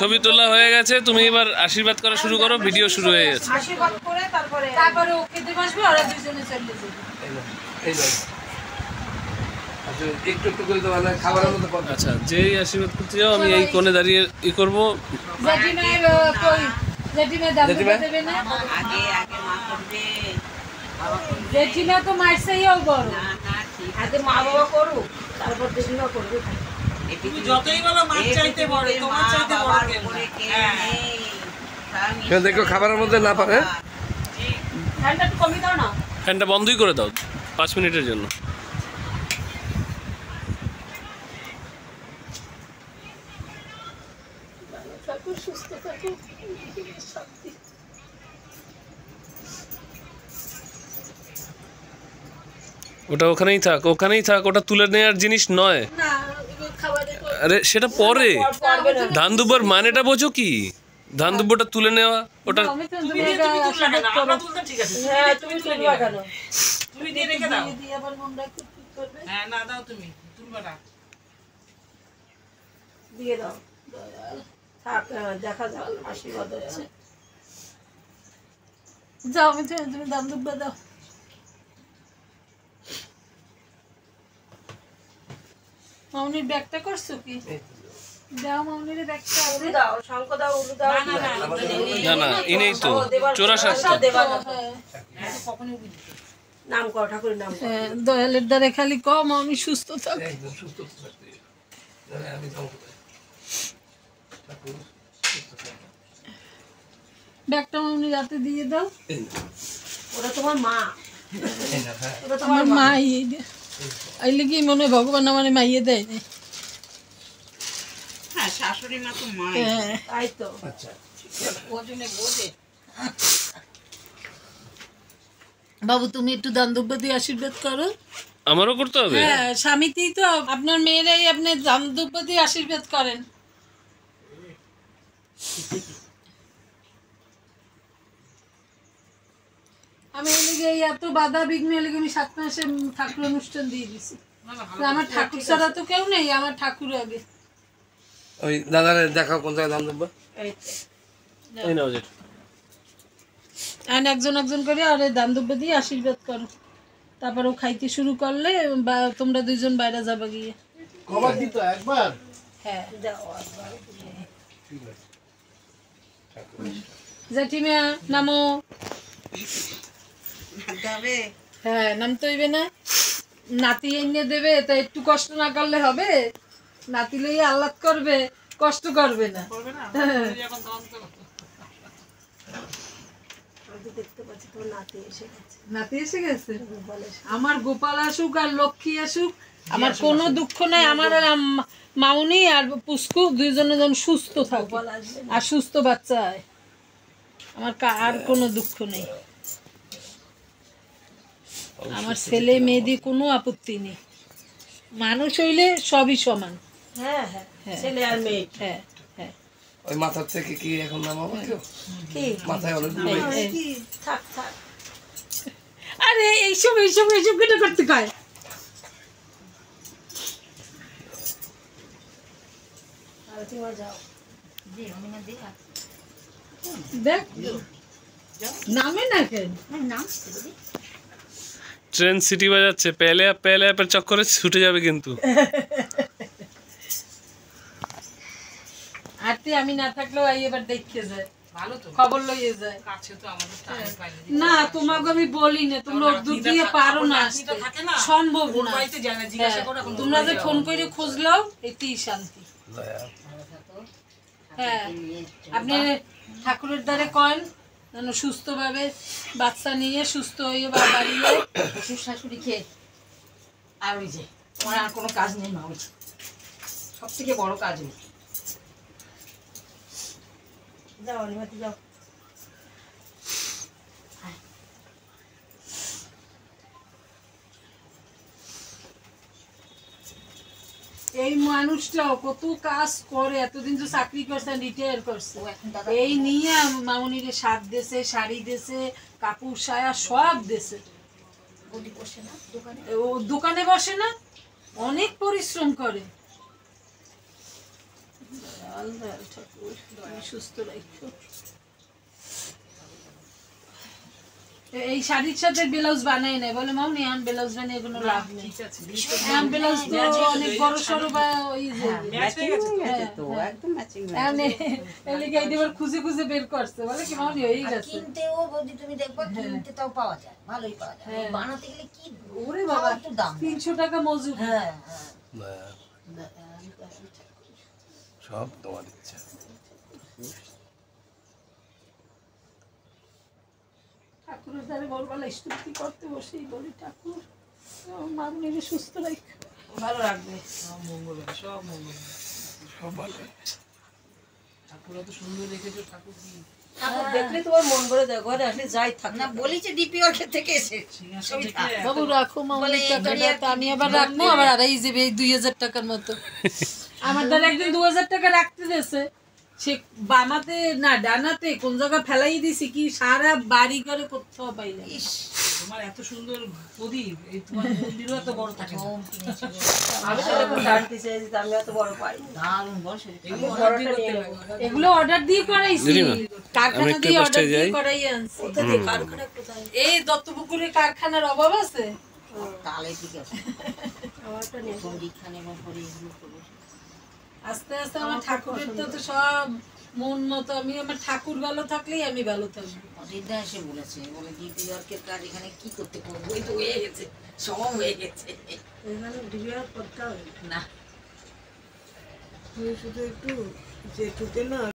ছবি তোলা হয়ে গেছে, তুমি এবার আশীর্বাদ করা শুরু করো, ভিডিও শুরু হয়ে গেছে। আচ্ছা, যেই আশীর্বাদ করতে যাও আমি এই কোণে দাঁড়িয়ে ই করবো। জেঠিমা তো মারছেইও বড়, আগে মা বাবা করুক, তারপর জেঠিমা করবে। তুমি যতই বলো মার চাইতে বড়, তোমার চাইতে বড় কেন? দেখো খাবারের মধ্যে না পারে। ফ্যানটা একটু কমিয়ে দাও না। ফ্যানটা বন্ধই করে দাও 5 মিনিটের জন্য। সুস্থ থাকো। ওটা ওখানেই থাক, ওখানেই থাক, ওটা তুলে নেওয়ার জিনিস নয়। আরে সেটা পরে, ধান দুব্বার মানেটা বোঝো কি? ধান দুব্বটা তুলে নেওয়া, ওটা দেখা যাক আশীর্বাদ হচ্ছে। যাও, আমি তুমি ধান দুব্বা দাও। মামনির ব্যাগটা করছো কি? দাও মামনির ব্যাগটা, উলু দাও, শঙ্খ দাও, উলু দাও। না না, ইনেই তো চোরা শাস্ত্র। নাম কর, ঠাকুরের নাম কর। দয়ালের দ্বারে খালি কম মামনি সুস্থ থাক। ব্যাগটা মামনি রাতে দিয়ে দাও। ওরা তোমার মা, ওরা তোমার মা। আইলে কি মনে ভগবান আমার মাইয়ে দেয় না? হ্যাঁ, শাশুড়ি মা তো মা, তাই তো। আচ্ছা, ওজনে বোঝে। বাবু তুমি একটু দান দুব্বা দিয়ে আশীর্বাদ করো। আমারও করতে হবে? হ্যাঁ, স্বামীতেই তো আপনার মেয়েরাই আপনি দান দুব্বা দিয়ে আশীর্বাদ করেন। আমি এলিগে এত বাধা বিঘ্ন এলিগে আমি 7 মাসে ঠাকুর অনুষ্ঠান দিয়ে দিছি। আমার ঠাকুর ছাড়া তো কেউ নেই, আমার ঠাকুর আগে। ওই দাদারে দেখাও কোন জায়গায় দাম দেবো। এই নাও যেটা। আর একজন একজন করে আরে দান দুব্বা দিয়ে আশীর্বাদ করো, তারপর ও খাইতে শুরু করলে বা তোমরা দুইজন বাইরে যাবা গিয়ে। কবার দিত একবার? হ্যাঁ জেঠিমা নামো। হ্যাঁ, নামতে হইবে না। নাতি এনে দেবে, তা একটু কষ্ট না করলে হবে? নাতি লই আহ্লাদ করবে, কষ্ট করবে না। নাতি এসে গেছে। আমার গোপাল আসুক আর লক্ষ্মী আসুক, আমার কোনো দুঃখ নাই। আমার মাউনি আর পুষ্কু দুইজনে যেন সুস্থ থাকবে আর সুস্থ বাচ্চা হয়, আমার আর কোনো দুঃখ নেই। আমার ছেলে মেয়েদের কোনো আপত্তি নেই। মানুষ হইলে সবই সমান। হ্যাঁ হ্যাঁ, ছেলে আর মেয়ে। হ্যাঁ হ্যাঁ। ওই মাথার থেকে কি এখন নামাবো? কি মাথায় অনেক থাক থাক। আরে এইসব এইসব এইসব কেটে করতে কয়। দেখ নামে না কেন? ট্রেন সিটি বাজাচ্ছে, পেলে পেলে পর চক্করে ছুটে যাবে কিন্তু। আরতি আমি না থাকলেও আই এবার দেখতে যায়, ভালো তো খবর লইয়ে যায়। কাছে তো আমাদের টাইম পাই না। তোমাকে আমি বলি না, তোমরা দূর দিয়ে পারো না আসতে, সম্ভব না। তোমরা যে ফোন করে খুঁজলাও এতেই শান্তি। হ্যাঁ, আপনি ঠাকুরের দ্বারে কন যেন সুস্থভাবে বাচ্চা নিয়ে সুস্থ হয়ে বা বাড়িয়ে শ্বশুর শাশুড়ি খেয়ে। আর ওই যে তোমার আর কোনো কাজ নেই মা, ওই সব থেকে বড় কাজ ওই। যাও অনিমাতি যাও। এই মানুষটাও কত কাজ করে, এতদিন তো চাকরি করছে, রিটায়ার করছে, এই নিয়ে মামুনিরে শাক দেছে, শাড়ি দেছে, কাপড় সায়া সব দেছে। ও দোকানে বসে না, অনেক পরিশ্রম করে। দয়াল দয়াল ঠাকুর তুমি সুস্থ রাখো। এই শাড়ির সাথে ব্লাউজ বানাই নাই বলে মামনি এখন ব্লাউজ বানিয়ে কোনো লাভ নেই। এখন ব্লাউজ তো অনেক বড় সড়ো বা ওই যে এলিকে এইবার খুঁজে খুঁজে বের করছে বলে কি মামনি হয়ে গেছে। কিনতেও বৌদি তুমি দেখবা কিনতে তাও পাওয়া যায়, ভালোই পাওয়া যায়। বানাতে গেলে কি ওরে বাবা একটু দাম। 300 টাকা মজুরি। হ্যাঁ সব তোমার ইচ্ছা। ঠাকুরের দ্বারে ভোরবেলা স্তুতি করতে বসেই বলি ঠাকুর মামনিরে সুস্থ রাখো, ভালো রাখবে। সব মঙ্গল হবে, সব মঙ্গল হবে। সব ভালো। ঠাকুর এত সুন্দর রেখেছো, ঠাকুর কি ঠাকুর দেখলে তোমার মন ভরে যায়, ঘরে আসলে যাই থাক না। বলি যে ডিপি ওয়ার্কের থেকে এসে সিংহাসন থেকে বাবু রাখো মামনির টাকাটা তো আমি আবার রাখবো, আবার আর এই যে এই 2000 টাকার মতো আমার দ্বারা একদিন 2000 টাকা রাখতে দিয়েছে, সে বামাতে না ডানাতে কোন জায়গা ফেলাই দিছি কি সারা বাড়ি করে কোথাও পাইলাম। তোমার এত সুন্দর প্রদীপ, এই তোমার মন্দিরও এত বড় থাকে না। আমি তো এরকম জানতে চাইছি যে আমি এত বড় পাই দারুণ বসে এগুলো order দিয়ে করতে হয়। এগুলো অর্ডার দিয়ে করাইছি, কারখানা একটু দিয়ে পাশে অর্ডার দিয়ে যাই। করাই আনছি। কোথায় কারখানা কোথায়? এই দত্তপুকুরে কারখানার অভাব আছে। তাহলে ঠিক আছে। আমারটা নিয়ে দীক্ষা নেবার পরে এগুলো করবো। আস্তে আস্তে আমার ঠাকুরের তো সব মন মতো, আমি আমার ঠাকুর ভালো থাকলেই আমি ভালো থাকবো। অদিতদা এসে বলেছে, বলে ডিপি ওয়ার্কের কাজ এখানে কি করতে করবো, এই তো হয়ে গেছে, সময় হয়ে গেছে। এখানে ডিপি ওয়ার্ক করতে হবে না, শুধু একটু যেটুকে না